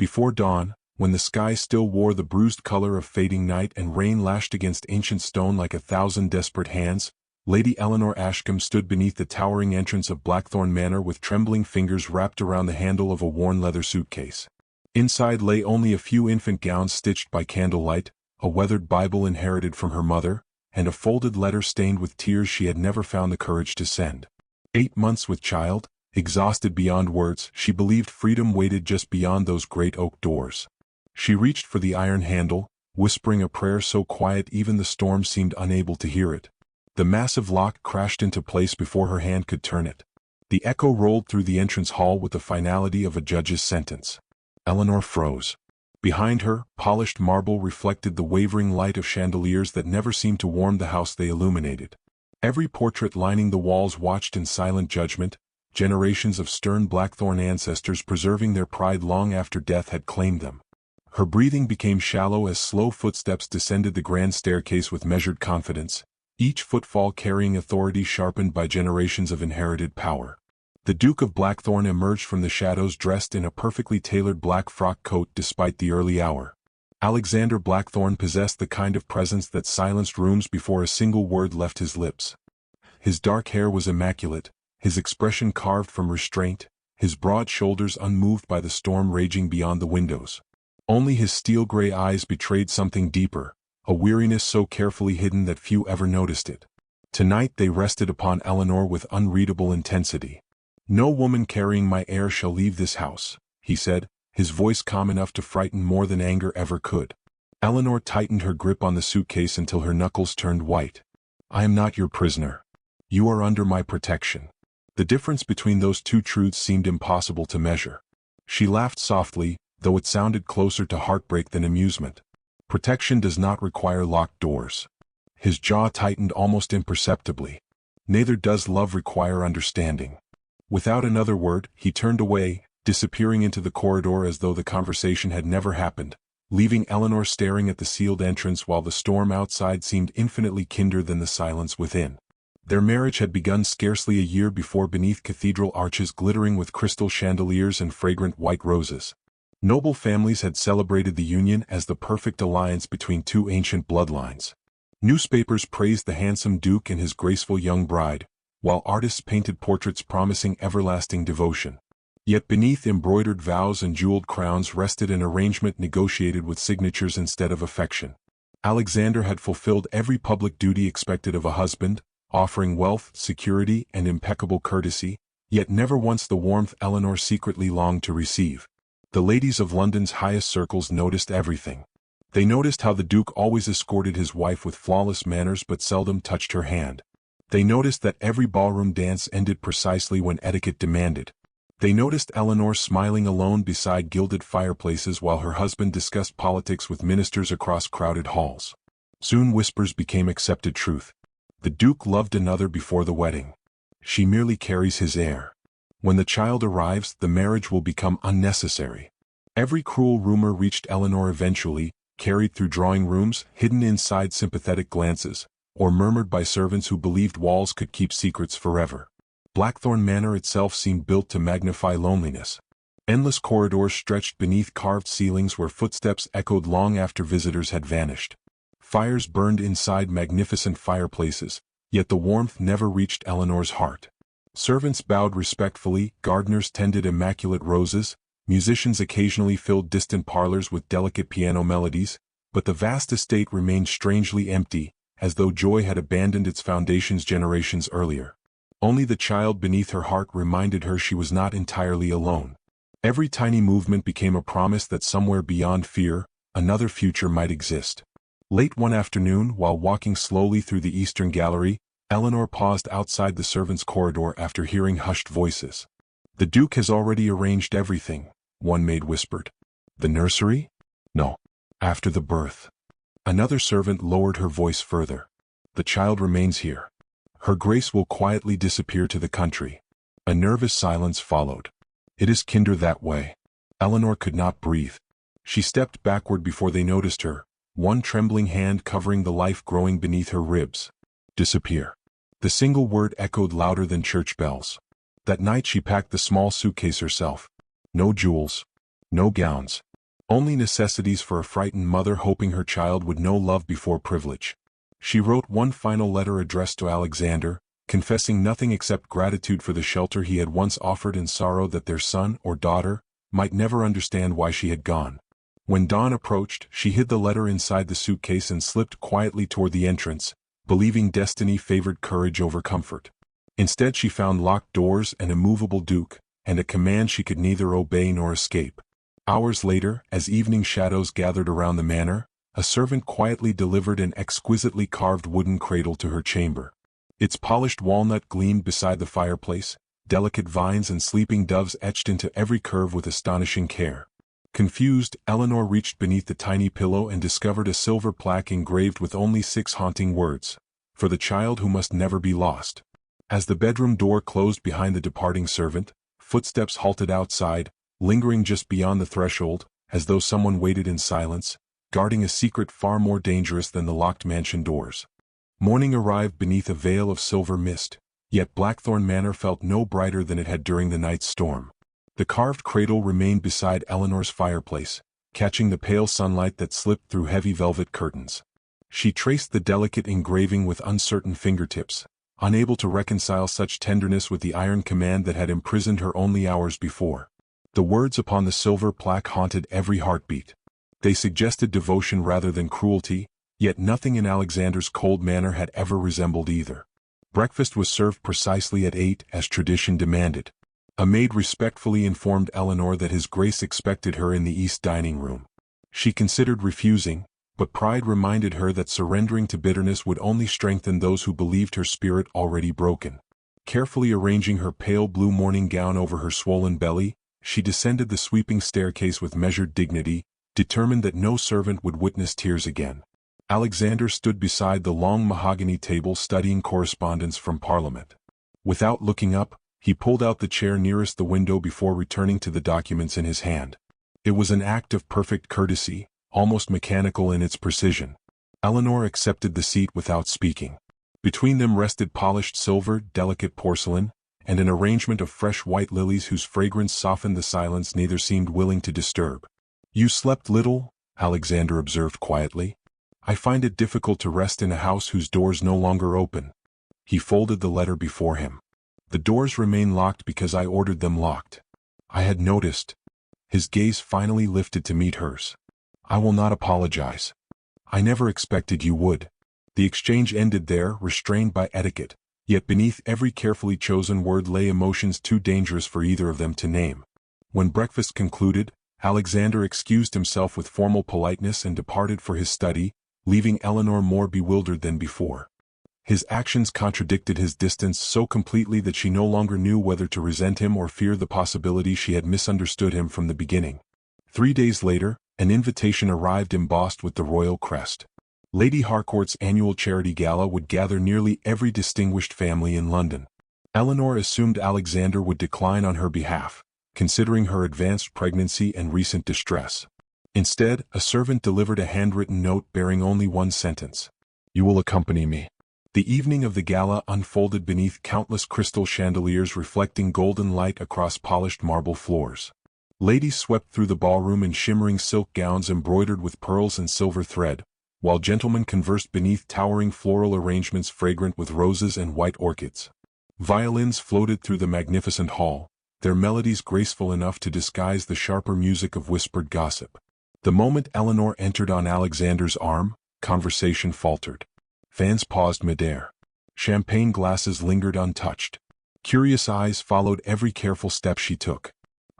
Before dawn, when the sky still wore the bruised color of fading night and rain lashed against ancient stone like 1,000 desperate hands, Lady Eleanor Ashcombe stood beneath the towering entrance of Blackthorn Manor with trembling fingers wrapped around the handle of a worn leather suitcase. Inside lay only a few infant gowns stitched by candlelight, a weathered Bible inherited from her mother, and a folded letter stained with tears she had never found the courage to send. 8 months with child, exhausted beyond words, she believed freedom waited just beyond those great oak doors. She reached for the iron handle, whispering a prayer so quiet even the storm seemed unable to hear it. The massive lock crashed into place before her hand could turn it. The echo rolled through the entrance hall with the finality of a judge's sentence. Eleanor froze. Behind her, polished marble reflected the wavering light of chandeliers that never seemed to warm the house they illuminated. Every portrait lining the walls watched in silent judgment, generations of stern Blackthorn ancestors preserving their pride long after death had claimed them. Her breathing became shallow as slow footsteps descended the grand staircase with measured confidence, each footfall carrying authority sharpened by generations of inherited power. The Duke of Blackthorn emerged from the shadows dressed in a perfectly tailored black frock coat despite the early hour. Alexander Blackthorn possessed the kind of presence that silenced rooms before a single word left his lips. His dark hair was immaculate, his expression carved from restraint, his broad shoulders unmoved by the storm raging beyond the windows. Only his steel-gray eyes betrayed something deeper, a weariness so carefully hidden that few ever noticed it. Tonight they rested upon Eleanor with unreadable intensity. "No woman carrying my heir shall leave this house," he said, his voice calm enough to frighten more than anger ever could. Eleanor tightened her grip on the suitcase until her knuckles turned white. "I am not your prisoner. You are under my protection." The difference between those two truths seemed impossible to measure. She laughed softly, though it sounded closer to heartbreak than amusement. "Protection does not require locked doors." His jaw tightened almost imperceptibly. "Neither does love require understanding." Without another word, he turned away, disappearing into the corridor as though the conversation had never happened, leaving Eleanor staring at the sealed entrance while the storm outside seemed infinitely kinder than the silence within. Their marriage had begun scarcely a year before beneath cathedral arches glittering with crystal chandeliers and fragrant white roses. Noble families had celebrated the union as the perfect alliance between two ancient bloodlines. Newspapers praised the handsome duke and his graceful young bride, while artists painted portraits promising everlasting devotion. Yet beneath embroidered vows and jeweled crowns rested an arrangement negotiated with signatures instead of affection. Alexander had fulfilled every public duty expected of a husband, offering wealth, security, and impeccable courtesy, yet never once the warmth Eleanor secretly longed to receive. The ladies of London's highest circles noticed everything. They noticed how the Duke always escorted his wife with flawless manners but seldom touched her hand. They noticed that every ballroom dance ended precisely when etiquette demanded. They noticed Eleanor smiling alone beside gilded fireplaces while her husband discussed politics with ministers across crowded halls. Soon whispers became accepted truth. The Duke loved another before the wedding. She merely carries his heir. When the child arrives, the marriage will become unnecessary. Every cruel rumor reached Eleanor eventually, carried through drawing rooms, hidden inside sympathetic glances, or murmured by servants who believed walls could keep secrets forever. Blackthorn Manor itself seemed built to magnify loneliness. Endless corridors stretched beneath carved ceilings where footsteps echoed long after visitors had vanished. Fires burned inside magnificent fireplaces, yet the warmth never reached Eleanor's heart. Servants bowed respectfully, gardeners tended immaculate roses, musicians occasionally filled distant parlors with delicate piano melodies, but the vast estate remained strangely empty, as though joy had abandoned its foundations generations earlier. Only the child beneath her heart reminded her she was not entirely alone. Every tiny movement became a promise that somewhere beyond fear, another future might exist. Late one afternoon, while walking slowly through the eastern gallery, Eleanor paused outside the servants' corridor after hearing hushed voices. "The Duke has already arranged everything," one maid whispered. "The nursery?" "No. After the birth." Another servant lowered her voice further. "The child remains here. Her Grace will quietly disappear to the country." A nervous silence followed. "It is kinder that way." Eleanor could not breathe. She stepped backward before they noticed her, one trembling hand covering the life growing beneath her ribs. "Disappear." The single word echoed louder than church bells. That night she packed the small suitcase herself. No jewels. No gowns. Only necessities for a frightened mother hoping her child would know love before privilege. She wrote one final letter addressed to Alexander, confessing nothing except gratitude for the shelter he had once offered and sorrow that their son or daughter might never understand why she had gone. When dawn approached, she hid the letter inside the suitcase and slipped quietly toward the entrance, believing destiny favored courage over comfort. Instead she found locked doors, an immovable duke, and a command she could neither obey nor escape. Hours later, as evening shadows gathered around the manor, a servant quietly delivered an exquisitely carved wooden cradle to her chamber. Its polished walnut gleamed beside the fireplace, delicate vines and sleeping doves etched into every curve with astonishing care. Confused, Eleanor reached beneath the tiny pillow and discovered a silver plaque engraved with only 6 haunting words: "For the child who must never be lost." As the bedroom door closed behind the departing servant, footsteps halted outside, lingering just beyond the threshold, as though someone waited in silence, guarding a secret far more dangerous than the locked mansion doors. Morning arrived beneath a veil of silver mist, yet Blackthorn Manor felt no brighter than it had during the night's storm. The carved cradle remained beside Eleanor's fireplace, catching the pale sunlight that slipped through heavy velvet curtains. She traced the delicate engraving with uncertain fingertips, unable to reconcile such tenderness with the iron command that had imprisoned her only hours before. The words upon the silver plaque haunted every heartbeat. They suggested devotion rather than cruelty, yet nothing in Alexander's cold manner had ever resembled either. Breakfast was served precisely at 8, as tradition demanded. A maid respectfully informed Eleanor that His Grace expected her in the east dining room. She considered refusing, but pride reminded her that surrendering to bitterness would only strengthen those who believed her spirit already broken. Carefully arranging her pale blue morning gown over her swollen belly, she descended the sweeping staircase with measured dignity, determined that no servant would witness tears again. Alexander stood beside the long mahogany table studying correspondence from Parliament. Without looking up, he pulled out the chair nearest the window before returning to the documents in his hand. It was an act of perfect courtesy, almost mechanical in its precision. Eleanor accepted the seat without speaking. Between them rested polished silver, delicate porcelain, and an arrangement of fresh white lilies whose fragrance softened the silence neither seemed willing to disturb. "You slept little," Alexander observed quietly. "I find it difficult to rest in a house whose doors no longer open." He folded the letter before him. "The doors remain locked because I ordered them locked. I had noticed." His gaze finally lifted to meet hers. "I will not apologize. I never expected you would." The exchange ended there, restrained by etiquette, yet beneath every carefully chosen word lay emotions too dangerous for either of them to name. When breakfast concluded, Alexander excused himself with formal politeness and departed for his study, leaving Eleanor more bewildered than before. His actions contradicted his distance so completely that she no longer knew whether to resent him or fear the possibility she had misunderstood him from the beginning. 3 days later, an invitation arrived embossed with the royal crest. Lady Harcourt's annual charity gala would gather nearly every distinguished family in London. Eleanor assumed Alexander would decline on her behalf, considering her advanced pregnancy and recent distress. Instead, a servant delivered a handwritten note bearing only one sentence: "You will accompany me." The evening of the gala unfolded beneath countless crystal chandeliers reflecting golden light across polished marble floors. Ladies swept through the ballroom in shimmering silk gowns embroidered with pearls and silver thread, while gentlemen conversed beneath towering floral arrangements fragrant with roses and white orchids. Violins floated through the magnificent hall, their melodies graceful enough to disguise the sharper music of whispered gossip. The moment Eleanor entered on Alexander's arm, conversation faltered. Fans paused midair. Champagne glasses lingered untouched. Curious eyes followed every careful step she took.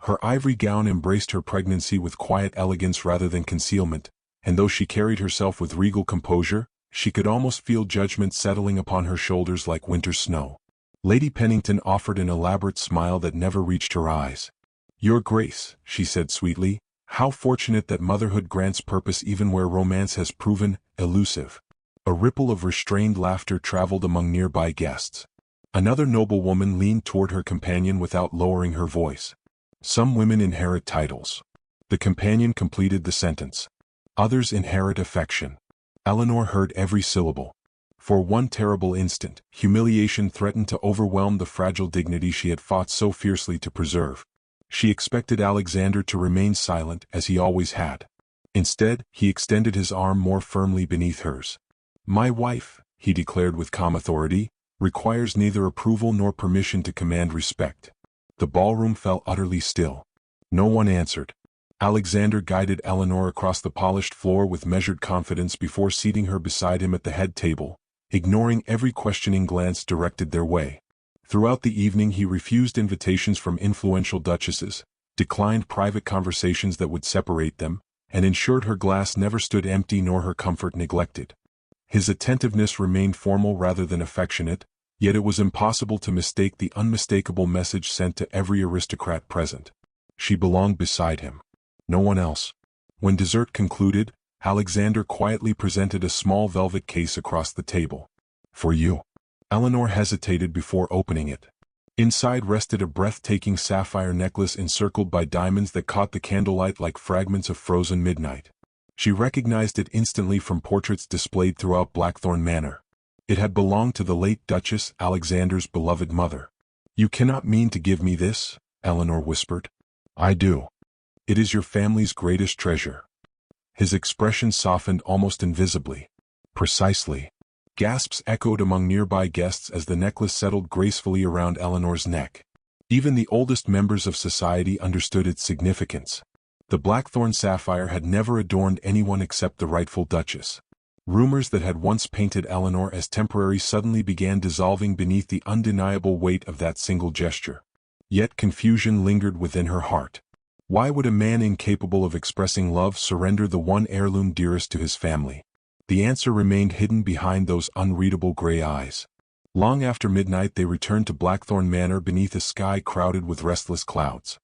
Her ivory gown embraced her pregnancy with quiet elegance rather than concealment, and though she carried herself with regal composure, she could almost feel judgment settling upon her shoulders like winter snow. Lady Pennington offered an elaborate smile that never reached her eyes. "Your Grace," she said sweetly, "how fortunate that motherhood grants purpose even where romance has proven elusive." A ripple of restrained laughter traveled among nearby guests. Another noblewoman leaned toward her companion without lowering her voice. "Some women inherit titles." The companion completed the sentence. "Others inherit affection." Eleanor heard every syllable. For one terrible instant, humiliation threatened to overwhelm the fragile dignity she had fought so fiercely to preserve. She expected Alexander to remain silent as he always had. Instead, he extended his arm more firmly beneath hers. "My wife," he declared with calm authority, "requires neither approval nor permission to command respect." The ballroom fell utterly still. No one answered. Alexander guided Eleanor across the polished floor with measured confidence before seating her beside him at the head table, ignoring every questioning glance directed their way. Throughout the evening he refused invitations from influential duchesses, declined private conversations that would separate them, and ensured her glass never stood empty nor her comfort neglected. His attentiveness remained formal rather than affectionate, yet it was impossible to mistake the unmistakable message sent to every aristocrat present. She belonged beside him. No one else. When dessert concluded, Alexander quietly presented a small velvet case across the table. "For you." Eleanor hesitated before opening it. Inside rested a breathtaking sapphire necklace encircled by diamonds that caught the candlelight like fragments of frozen midnight. She recognized it instantly from portraits displayed throughout Blackthorn Manor. It had belonged to the late Duchess, Alexander's beloved mother. "You cannot mean to give me this," Eleanor whispered. "I do. It is your family's greatest treasure." His expression softened almost invisibly. "Precisely." Gasps echoed among nearby guests as the necklace settled gracefully around Eleanor's neck. Even the oldest members of society understood its significance. The Blackthorn sapphire had never adorned anyone except the rightful duchess. Rumors that had once painted Eleanor as temporary suddenly began dissolving beneath the undeniable weight of that single gesture. Yet confusion lingered within her heart. Why would a man incapable of expressing love surrender the one heirloom dearest to his family? The answer remained hidden behind those unreadable gray eyes. Long after midnight they returned to Blackthorn Manor beneath a sky crowded with restless clouds.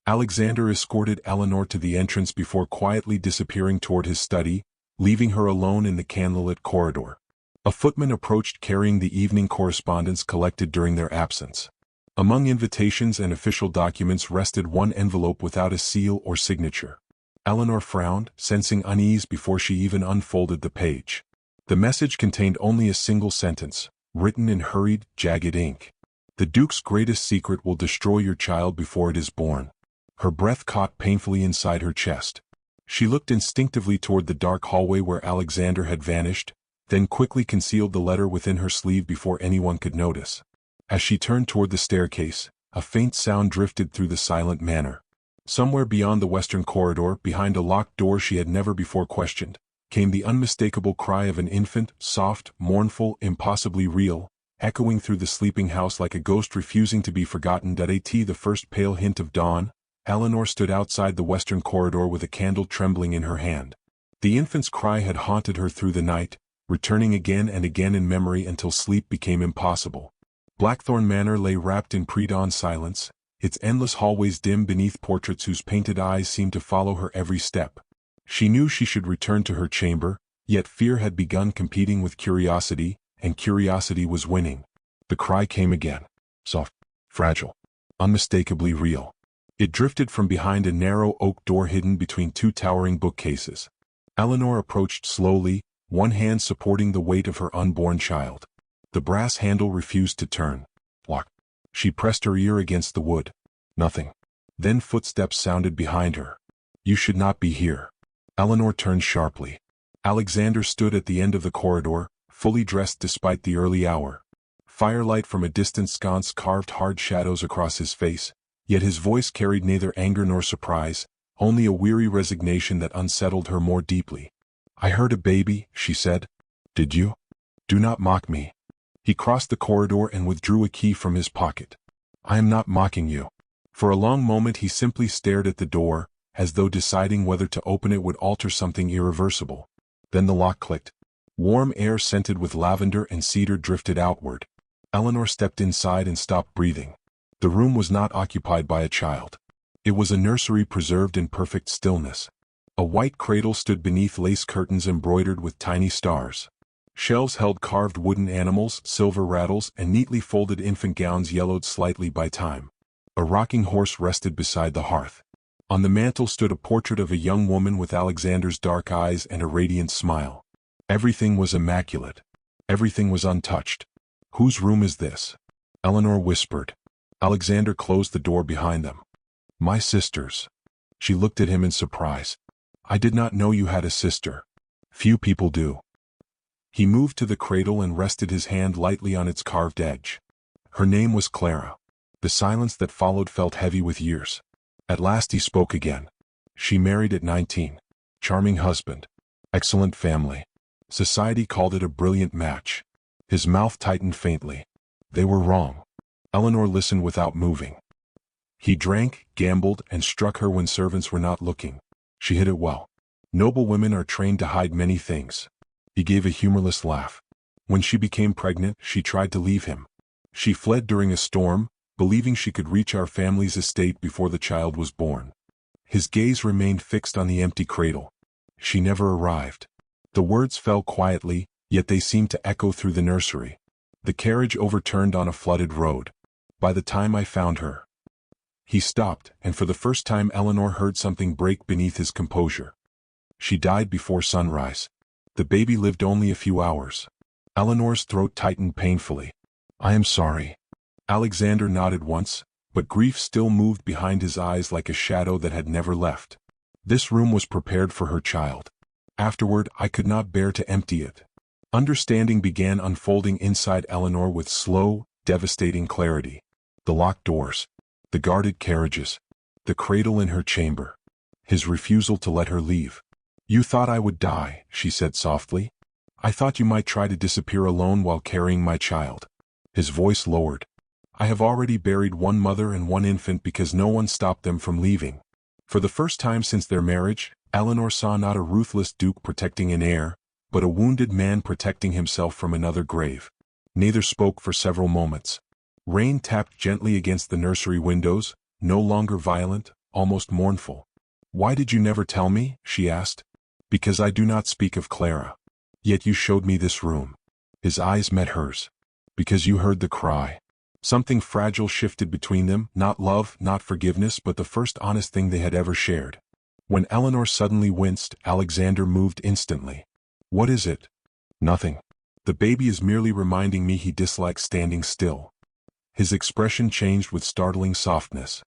Alexander escorted Eleanor to the entrance before quietly disappearing toward his study, leaving her alone in the candlelit corridor. A footman approached carrying the evening correspondence collected during their absence. Among invitations and official documents rested one envelope without a seal or signature. Eleanor frowned, sensing unease before she even unfolded the page. The message contained only a single sentence, written in hurried, jagged ink. "The Duke's greatest secret will destroy your child before it is born." Her breath caught painfully inside her chest. She looked instinctively toward the dark hallway where Alexander had vanished, then quickly concealed the letter within her sleeve before anyone could notice. As she turned toward the staircase, a faint sound drifted through the silent manor. Somewhere beyond the western corridor, behind a locked door she had never before questioned, came the unmistakable cry of an infant, soft, mournful, impossibly real, echoing through the sleeping house like a ghost refusing to be forgotten. At the first pale hint of dawn, Eleanor stood outside the western corridor with a candle trembling in her hand. The infant's cry had haunted her through the night, returning again and again in memory until sleep became impossible. Blackthorn Manor lay wrapped in pre-dawn silence, its endless hallways dim beneath portraits whose painted eyes seemed to follow her every step. She knew she should return to her chamber, yet fear had begun competing with curiosity, and curiosity was winning. The cry came again. Soft, fragile, unmistakably real. It drifted from behind a narrow oak door hidden between two towering bookcases. Eleanor approached slowly, one hand supporting the weight of her unborn child. The brass handle refused to turn. Lock. She pressed her ear against the wood. Nothing. Then footsteps sounded behind her. "You should not be here." Eleanor turned sharply. Alexander stood at the end of the corridor, fully dressed despite the early hour. Firelight from a distant sconce carved hard shadows across his face, yet his voice carried neither anger nor surprise, only a weary resignation that unsettled her more deeply. "I heard a baby," she said. "Did you? Do not mock me." He crossed the corridor and withdrew a key from his pocket. "I am not mocking you." For a long moment he simply stared at the door, as though deciding whether to open it would alter something irreversible. Then the lock clicked. Warm air scented with lavender and cedar drifted outward. Eleanor stepped inside and stopped breathing. The room was not occupied by a child. It was a nursery preserved in perfect stillness. A white cradle stood beneath lace curtains embroidered with tiny stars. Shelves held carved wooden animals, silver rattles, and neatly folded infant gowns yellowed slightly by time. A rocking horse rested beside the hearth. On the mantel stood a portrait of a young woman with Alexander's dark eyes and a radiant smile. Everything was immaculate. Everything was untouched. "Whose room is this?" Eleanor whispered. Alexander closed the door behind them. My sisters. She looked at him in surprise. I did not know you had a sister. Few people do. He moved to the cradle and rested his hand lightly on its carved edge. Her name was Clara. The silence that followed felt heavy with years. At last he spoke again. She married at 19. Charming husband. Excellent family. Society called it a brilliant match. His mouth tightened faintly. They were wrong. Eleanor listened without moving. He drank, gambled, and struck her when servants were not looking. She hid it well. Noble women are trained to hide many things. He gave a humorless laugh. When she became pregnant, she tried to leave him. She fled during a storm, believing she could reach our family's estate before the child was born. His gaze remained fixed on the empty cradle. She never arrived. The words fell quietly, yet they seemed to echo through the nursery. The carriage overturned on a flooded road. By the time I found her. He stopped, and for the first time Eleanor heard something break beneath his composure. She died before sunrise. The baby lived only a few hours. Eleanor's throat tightened painfully. I am sorry. Alexander nodded once, but grief still moved behind his eyes like a shadow that had never left. This room was prepared for her child. Afterward, I could not bear to empty it. Understanding began unfolding inside Eleanor with slow, devastating clarity. The locked doors. The guarded carriages. The cradle in her chamber. His refusal to let her leave. You thought I would die, she said softly. I thought you might try to disappear alone while carrying my child. His voice lowered. I have already buried one mother and one infant because no one stopped them from leaving. For the first time since their marriage, Eleanor saw not a ruthless duke protecting an heir, but a wounded man protecting himself from another grave. Neither spoke for several moments. Rain tapped gently against the nursery windows, no longer violent, almost mournful. Why did you never tell me? She asked. Because I do not speak of Clara. Yet you showed me this room. His eyes met hers. Because you heard the cry. Something fragile shifted between them, not love, not forgiveness, but the first honest thing they had ever shared. When Eleanor suddenly winced, Alexander moved instantly. What is it? Nothing. The baby is merely reminding me he dislikes standing still. His expression changed with startling softness.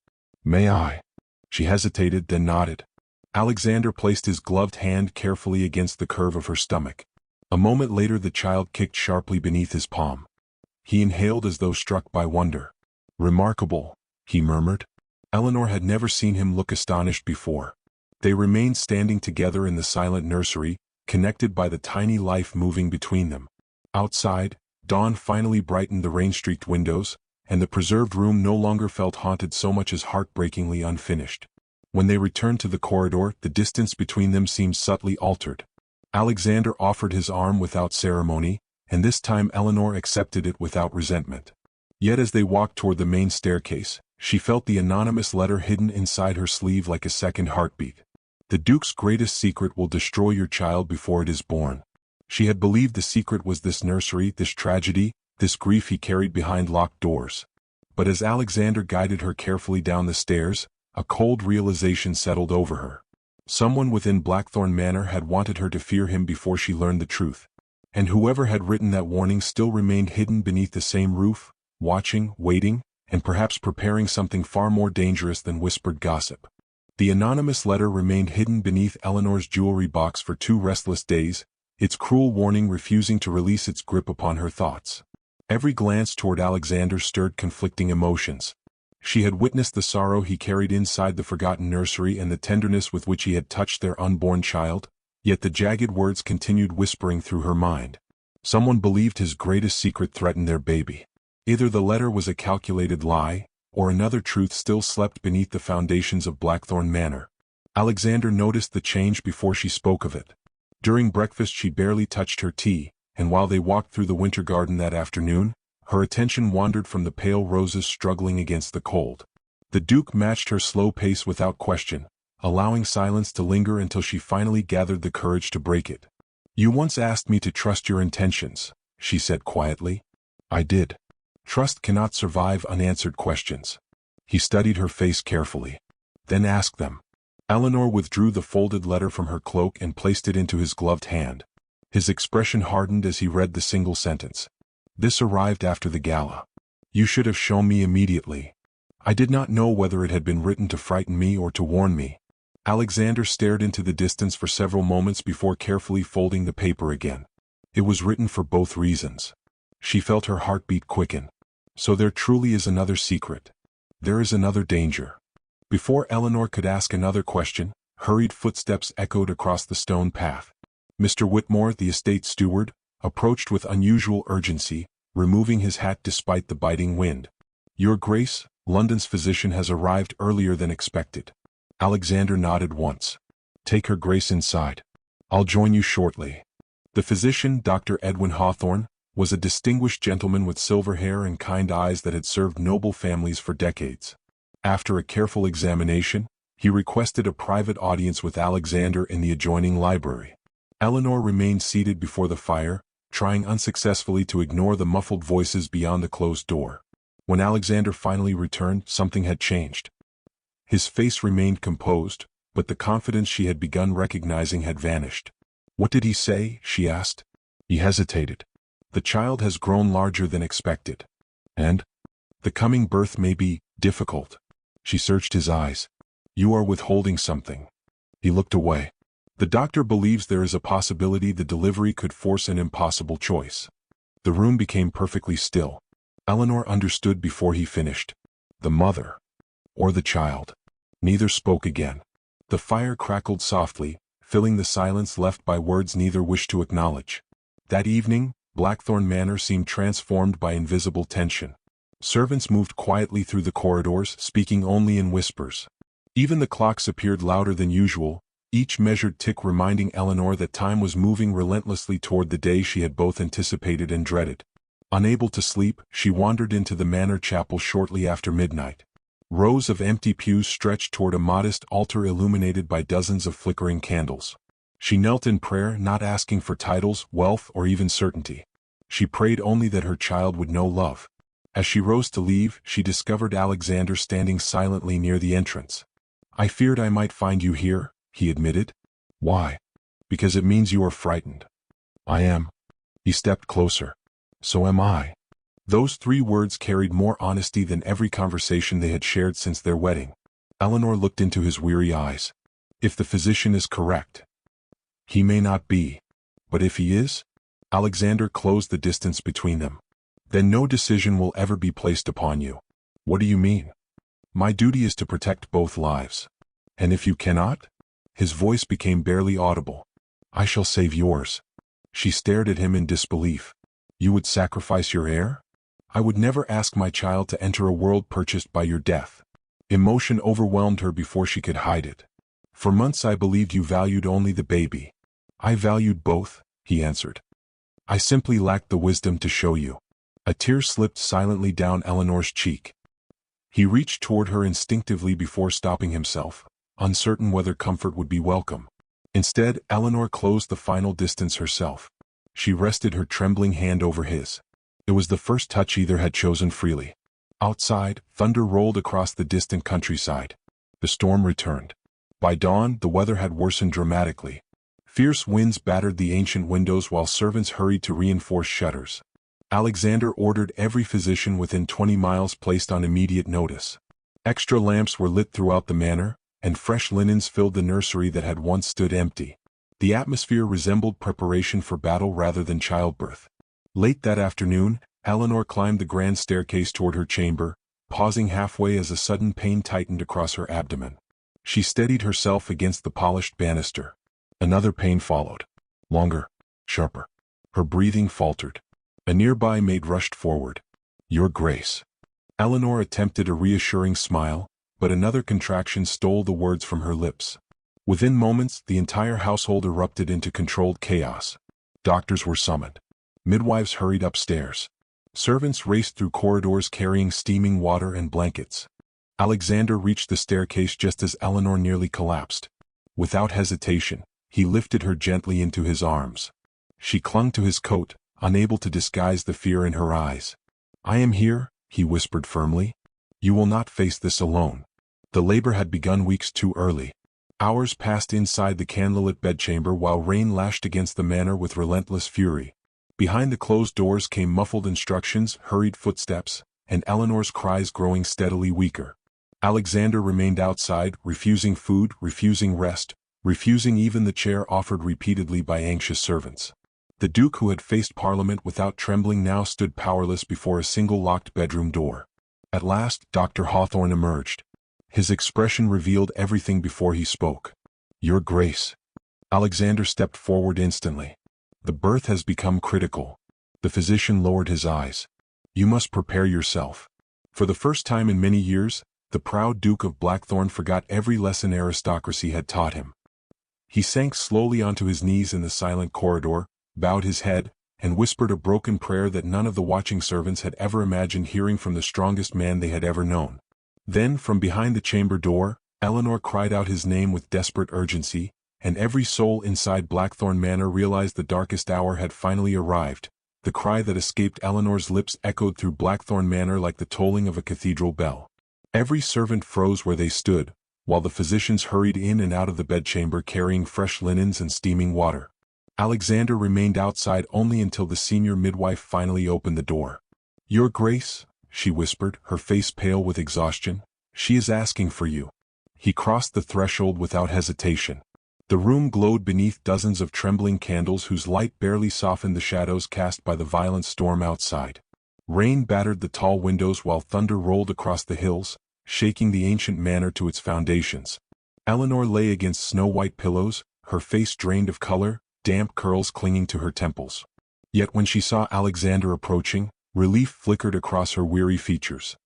May I? She hesitated, then nodded. Alexander placed his gloved hand carefully against the curve of her stomach. A moment later the child kicked sharply beneath his palm. He inhaled as though struck by wonder. Remarkable, he murmured. Eleanor had never seen him look astonished before. They remained standing together in the silent nursery, connected by the tiny life moving between them. Outside, dawn finally brightened the rain-streaked windows, and the preserved room no longer felt haunted so much as heartbreakingly unfinished. When they returned to the corridor, the distance between them seemed subtly altered. Alexander offered his arm without ceremony, and this time Eleanor accepted it without resentment. Yet as they walked toward the main staircase, she felt the anonymous letter hidden inside her sleeve like a second heartbeat. The Duke's greatest secret will destroy your child before it is born. She had believed the secret was this nursery, this tragedy, this grief he carried behind locked doors. But as Alexander guided her carefully down the stairs, a cold realization settled over her. Someone within Blackthorn Manor had wanted her to fear him before she learned the truth. And whoever had written that warning still remained hidden beneath the same roof, watching, waiting, and perhaps preparing something far more dangerous than whispered gossip. The anonymous letter remained hidden beneath Eleanor's jewelry box for 2 restless days, its cruel warning refusing to release its grip upon her thoughts. Every glance toward Alexander stirred conflicting emotions. She had witnessed the sorrow he carried inside the forgotten nursery and the tenderness with which he had touched their unborn child, yet the jagged words continued whispering through her mind. Someone believed his greatest secret threatened their baby. Either the letter was a calculated lie, or another truth still slept beneath the foundations of Blackthorn Manor. Alexander noticed the change before she spoke of it. During breakfast she barely touched her tea, and while they walked through the winter garden that afternoon, her attention wandered from the pale roses struggling against the cold. The Duke matched her slow pace without question, allowing silence to linger until she finally gathered the courage to break it. You once asked me to trust your intentions, she said quietly. I did. Trust cannot survive unanswered questions. He studied her face carefully. Then asked them. Eleanor withdrew the folded letter from her cloak and placed it into his gloved hand. His expression hardened as he read the single sentence. This arrived after the gala. You should have shown me immediately. I did not know whether it had been written to frighten me or to warn me. Alexander stared into the distance for several moments before carefully folding the paper again. It was written for both reasons. She felt her heartbeat quicken. So there truly is another secret. There is another danger. Before Eleanor could ask another question, hurried footsteps echoed across the stone path. Mr. Whitmore, the estate steward, approached with unusual urgency, removing his hat despite the biting wind. Your Grace, London's physician has arrived earlier than expected. Alexander nodded once. Take Her Grace inside. I'll join you shortly. The physician, Dr. Edwin Hawthorne, was a distinguished gentleman with silver hair and kind eyes that had served noble families for decades. After a careful examination, he requested a private audience with Alexander in the adjoining library. Eleanor remained seated before the fire, trying unsuccessfully to ignore the muffled voices beyond the closed door. When Alexander finally returned, something had changed. His face remained composed, but the confidence she had begun recognizing had vanished. What did he say? She asked. He hesitated. The child has grown larger than expected. And? The coming birth may be difficult. She searched his eyes. You are withholding something. He looked away. The doctor believes there is a possibility the delivery could force an impossible choice. The room became perfectly still. Eleanor understood before he finished. The mother. Or the child. Neither spoke again. The fire crackled softly, filling the silence left by words neither wished to acknowledge. That evening, Blackthorn Manor seemed transformed by invisible tension. Servants moved quietly through the corridors, speaking only in whispers. Even the clocks appeared louder than usual, each measured tick reminding Eleanor that time was moving relentlessly toward the day she had both anticipated and dreaded. Unable to sleep, she wandered into the manor chapel shortly after midnight. Rows of empty pews stretched toward a modest altar illuminated by dozens of flickering candles. She knelt in prayer, not asking for titles, wealth, or even certainty. She prayed only that her child would know love. As she rose to leave, she discovered Alexander standing silently near the entrance. I feared I might find you here, he admitted. Why? Because it means you are frightened. I am. He stepped closer. So am I. Those 3 words carried more honesty than every conversation they had shared since their wedding. Eleanor looked into his weary eyes. If the physician is correct. He may not be. But if he is? Alexander closed the distance between them. Then no decision will ever be placed upon you. What do you mean? My duty is to protect both lives. And if you cannot? His voice became barely audible. I shall save yours. She stared at him in disbelief. You would sacrifice your heir? I would never ask my child to enter a world purchased by your death. Emotion overwhelmed her before she could hide it. For months I believed you valued only the baby. I valued both, he answered. I simply lacked the wisdom to show you. A tear slipped silently down Eleanor's cheek. He reached toward her instinctively before stopping himself, uncertain whether comfort would be welcome. Instead, Eleanor closed the final distance herself. She rested her trembling hand over his. It was the first touch either had chosen freely. Outside, thunder rolled across the distant countryside. The storm returned. By dawn, the weather had worsened dramatically. Fierce winds battered the ancient windows while servants hurried to reinforce shutters. Alexander ordered every physician within 20 miles placed on immediate notice. Extra lamps were lit throughout the manor, and fresh linens filled the nursery that had once stood empty. The atmosphere resembled preparation for battle rather than childbirth. Late that afternoon, Eleanor climbed the grand staircase toward her chamber, pausing halfway as a sudden pain tightened across her abdomen. She steadied herself against the polished banister. Another pain followed. Longer, sharper. Her breathing faltered. A nearby maid rushed forward. Your Grace. Eleanor attempted a reassuring smile, but another contraction stole the words from her lips. Within moments, the entire household erupted into controlled chaos. Doctors were summoned. Midwives hurried upstairs. Servants raced through corridors carrying steaming water and blankets. Alexander reached the staircase just as Eleanor nearly collapsed. Without hesitation, he lifted her gently into his arms. She clung to his coat, unable to disguise the fear in her eyes. I am here, he whispered firmly. You will not face this alone. The labor had begun weeks too early. Hours passed inside the candlelit bedchamber while rain lashed against the manor with relentless fury. Behind the closed doors came muffled instructions, hurried footsteps, and Eleanor's cries growing steadily weaker. Alexander remained outside, refusing food, refusing rest, refusing even the chair offered repeatedly by anxious servants. The Duke, who had faced Parliament without trembling, now stood powerless before a single locked bedroom door. At last, Dr. Hawthorne emerged. His expression revealed everything before he spoke. "Your Grace." Alexander stepped forward instantly. "The birth has become critical." The physician lowered his eyes. "You must prepare yourself." For the first time in many years, the proud Duke of Blackthorn forgot every lesson aristocracy had taught him. He sank slowly onto his knees in the silent corridor, bowed his head, and whispered a broken prayer that none of the watching servants had ever imagined hearing from the strongest man they had ever known. Then, from behind the chamber door, Eleanor cried out his name with desperate urgency, and every soul inside Blackthorn Manor realized the darkest hour had finally arrived. The cry that escaped Eleanor's lips echoed through Blackthorn Manor like the tolling of a cathedral bell. Every servant froze where they stood, while the physicians hurried in and out of the bedchamber carrying fresh linens and steaming water. Alexander remained outside only until the senior midwife finally opened the door. "Your Grace," she whispered, her face pale with exhaustion, "she is asking for you." He crossed the threshold without hesitation. The room glowed beneath dozens of trembling candles whose light barely softened the shadows cast by the violent storm outside. Rain battered the tall windows while thunder rolled across the hills, shaking the ancient manor to its foundations. Eleanor lay against snow-white pillows, her face drained of color, damp curls clinging to her temples. Yet when she saw Alexander approaching, relief flickered across her weary features.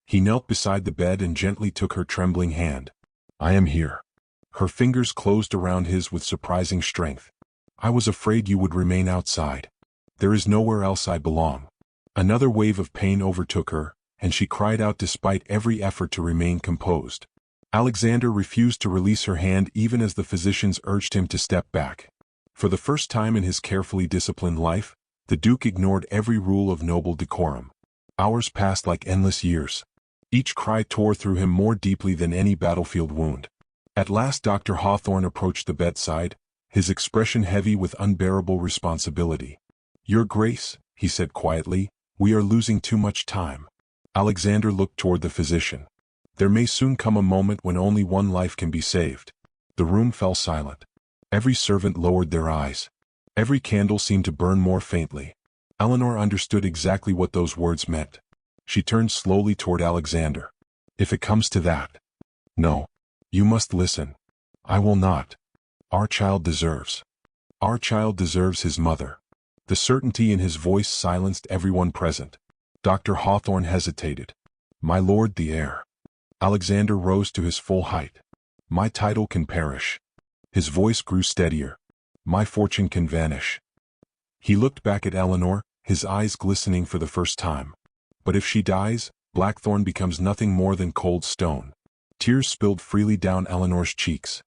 He knelt beside the bed and gently took her trembling hand. "I am here." Her fingers closed around his with surprising strength. "I was afraid you would remain outside. There is nowhere else I belong." Another wave of pain overtook her, and she cried out despite every effort to remain composed. Alexander refused to release her hand even as the physicians urged him to step back. For the first time in his carefully disciplined life, the Duke ignored every rule of noble decorum. Hours passed like endless years. Each cry tore through him more deeply than any battlefield wound. At last Dr. Hawthorne approached the bedside, his expression heavy with unbearable responsibility. "Your Grace," he said quietly, "we are losing too much time." Alexander looked toward the physician. "There may soon come a moment when only one life can be saved." The room fell silent. Every servant lowered their eyes. Every candle seemed to burn more faintly. Eleanor understood exactly what those words meant. She turned slowly toward Alexander. "If it comes to that." "No. You must listen." "I will not. Our child deserves. Our child deserves his mother." The certainty in his voice silenced everyone present. Dr. Hawthorne hesitated. "My lord the heir." Alexander rose to his full height. "My title can perish." His voice grew steadier. "My fortune can vanish." He looked back at Eleanor, his eyes glistening for the first time. "But if she dies, Blackthorn becomes nothing more than cold stone." Tears spilled freely down Eleanor's cheeks.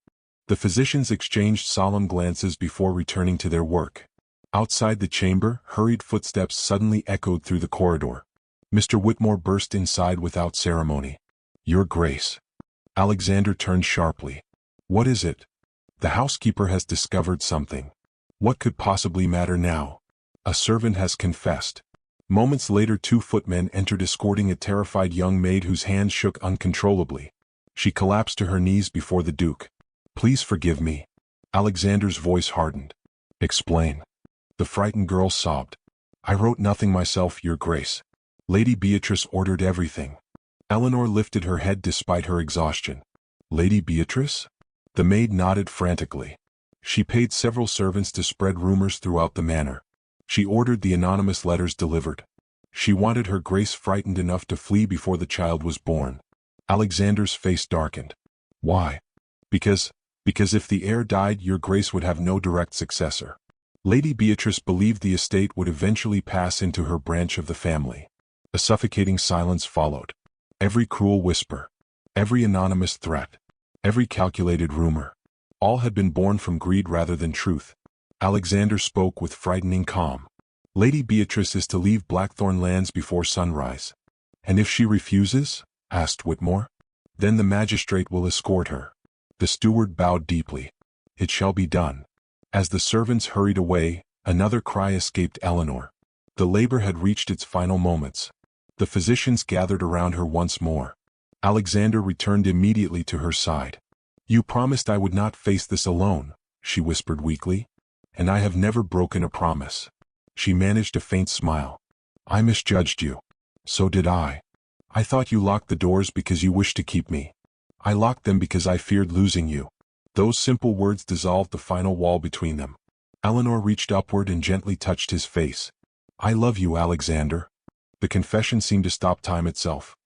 The physicians exchanged solemn glances before returning to their work. Outside the chamber, hurried footsteps suddenly echoed through the corridor. Mr. Whitmore burst inside without ceremony. "Your Grace." Alexander turned sharply. "What is it?" "The housekeeper has discovered something." "What could possibly matter now?" "A servant has confessed." Moments later 2 footmen entered escorting a terrified young maid whose hands shook uncontrollably. She collapsed to her knees before the Duke. "Please forgive me." Alexander's voice hardened. "Explain." The frightened girl sobbed. "I wrote nothing myself, Your Grace. Lady Beatrice ordered everything." Eleanor lifted her head despite her exhaustion. "Lady Beatrice?" The maid nodded frantically. "She paid several servants to spread rumors throughout the manor. She ordered the anonymous letters delivered. She wanted her Grace frightened enough to flee before the child was born." Alexander's face darkened. "Why?" Because if the heir died, Your Grace would have no direct successor. Lady Beatrice believed the estate would eventually pass into her branch of the family." A suffocating silence followed. Every cruel whisper, every anonymous threat, every calculated rumor, all had been born from greed rather than truth. Alexander spoke with frightening calm. "Lady Beatrice is to leave Blackthorn lands before sunrise." "And if she refuses?" asked Whitmore. "Then the magistrate will escort her." The steward bowed deeply. "It shall be done." As the servants hurried away, another cry escaped Eleanor. The labor had reached its final moments. The physicians gathered around her once more. Alexander returned immediately to her side. "You promised I would not face this alone," she whispered weakly. "And I have never broken a promise." She managed a faint smile. "I misjudged you." "So did I. I thought you locked the doors because you wished to keep me. I locked them because I feared losing you." Those simple words dissolved the final wall between them. Eleanor reached upward and gently touched his face. "I love you, Alexander." The confession seemed to stop time itself.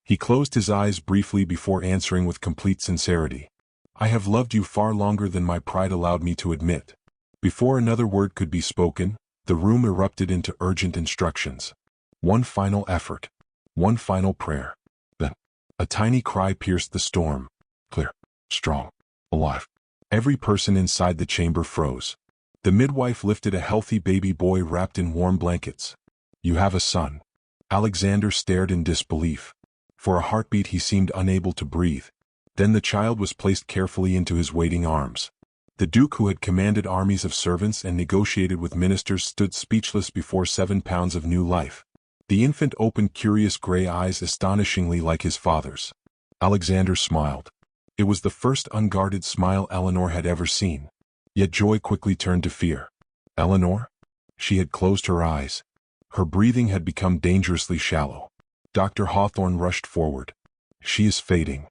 He closed his eyes briefly before answering with complete sincerity. "I have loved you far longer than my pride allowed me to admit." Before another word could be spoken, the room erupted into urgent instructions. One final effort. One final prayer. Then, a tiny cry pierced the storm. Clear. Strong. Alive. Every person inside the chamber froze. The midwife lifted a healthy baby boy wrapped in warm blankets. "You have a son." Alexander stared in disbelief. For a heartbeat he seemed unable to breathe. Then the child was placed carefully into his waiting arms. The Duke, who had commanded armies of servants and negotiated with ministers, stood speechless before 7 pounds of new life. The infant opened curious gray eyes astonishingly like his father's. Alexander smiled. It was the first unguarded smile Eleanor had ever seen. Yet joy quickly turned to fear. "Eleanor?" She had closed her eyes. Her breathing had become dangerously shallow. Dr. Hawthorne rushed forward. "She is fading."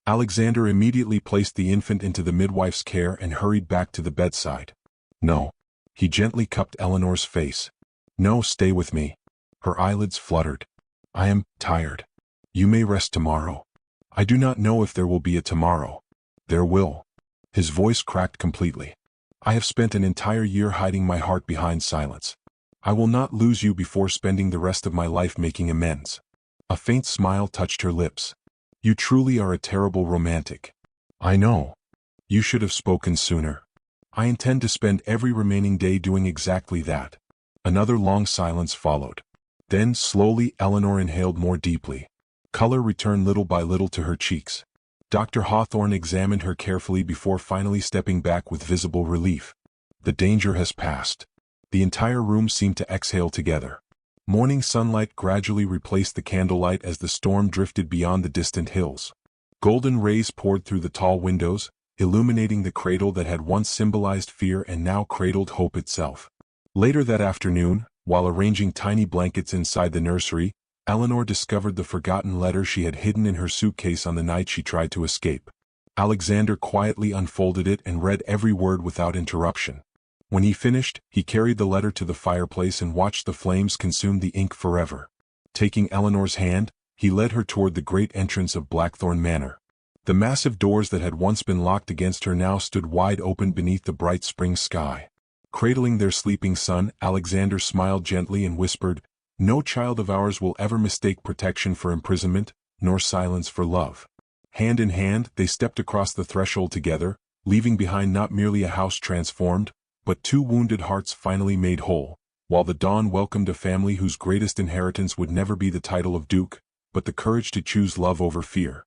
Alexander immediately placed the infant into the midwife's care and hurried back to the bedside. "No." He gently cupped Eleanor's face. "No, stay with me." Her eyelids fluttered. "I am tired. You may rest tomorrow." "I do not know if there will be a tomorrow." "There will." His voice cracked completely. "I have spent an entire year hiding my heart behind silence. I will not lose you before spending the rest of my life making amends." A faint smile touched her lips. "You truly are a terrible romantic." "I know. You should have spoken sooner." "I intend to spend every remaining day doing exactly that." Another long silence followed. Then, slowly, Eleanor inhaled more deeply. Color returned little by little to her cheeks. Dr. Hawthorne examined her carefully before finally stepping back with visible relief. "The danger has passed." The entire room seemed to exhale together. Morning sunlight gradually replaced the candlelight as the storm drifted beyond the distant hills. Golden rays poured through the tall windows, illuminating the cradle that had once symbolized fear and now cradled hope itself. Later that afternoon, while arranging tiny blankets inside the nursery, Eleanor discovered the forgotten letter she had hidden in her suitcase on the night she tried to escape. Alexander quietly unfolded it and read every word without interruption. When he finished, he carried the letter to the fireplace and watched the flames consume the ink forever. Taking Eleanor's hand, he led her toward the great entrance of Blackthorn Manor. The massive doors that had once been locked against her now stood wide open beneath the bright spring sky. Cradling their sleeping son, Alexander smiled gently and whispered, "No child of ours will ever mistake protection for imprisonment, nor silence for love." Hand in hand, they stepped across the threshold together, leaving behind not merely a house transformed, but 2 wounded hearts finally made whole, while the dawn welcomed a family whose greatest inheritance would never be the title of duke, but the courage to choose love over fear.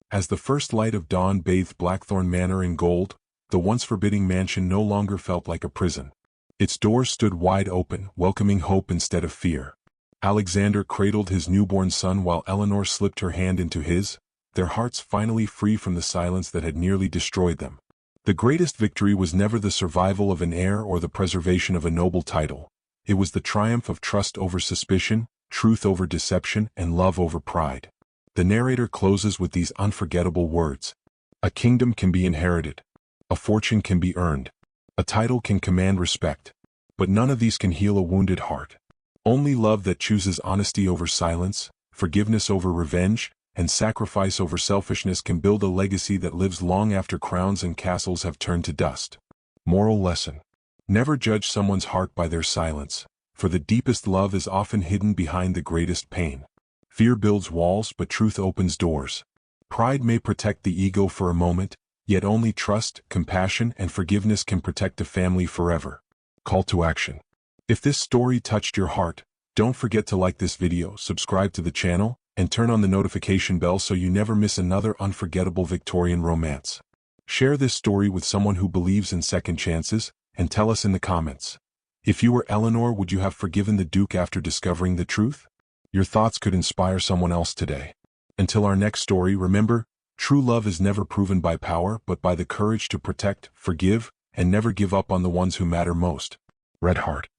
As the first light of dawn bathed Blackthorn Manor in gold, the once forbidding mansion no longer felt like a prison. Its doors stood wide open, welcoming hope instead of fear. Alexander cradled his newborn son while Eleanor slipped her hand into his, their hearts finally free from the silence that had nearly destroyed them. The greatest victory was never the survival of an heir or the preservation of a noble title. It was the triumph of trust over suspicion, truth over deception, and love over pride. The narrator closes with these unforgettable words. "A kingdom can be inherited. A fortune can be earned. A title can command respect. But none of these can heal a wounded heart. Only love that chooses honesty over silence, forgiveness over revenge, and sacrifice over selfishness can build a legacy that lives long after crowns and castles have turned to dust." Moral lesson. Never judge someone's heart by their silence, for the deepest love is often hidden behind the greatest pain. Fear builds walls, but truth opens doors. Pride may protect the ego for a moment, yet only trust, compassion, and forgiveness can protect a family forever. Call to action. If this story touched your heart, don't forget to like this video, subscribe to the channel, and turn on the notification bell so you never miss another unforgettable Victorian romance. Share this story with someone who believes in second chances, and tell us in the comments. If you were Eleanor, would you have forgiven the Duke after discovering the truth? Your thoughts could inspire someone else today. Until our next story, remember, true love is never proven by power but by the courage to protect, forgive, and never give up on the ones who matter most. Red Heart.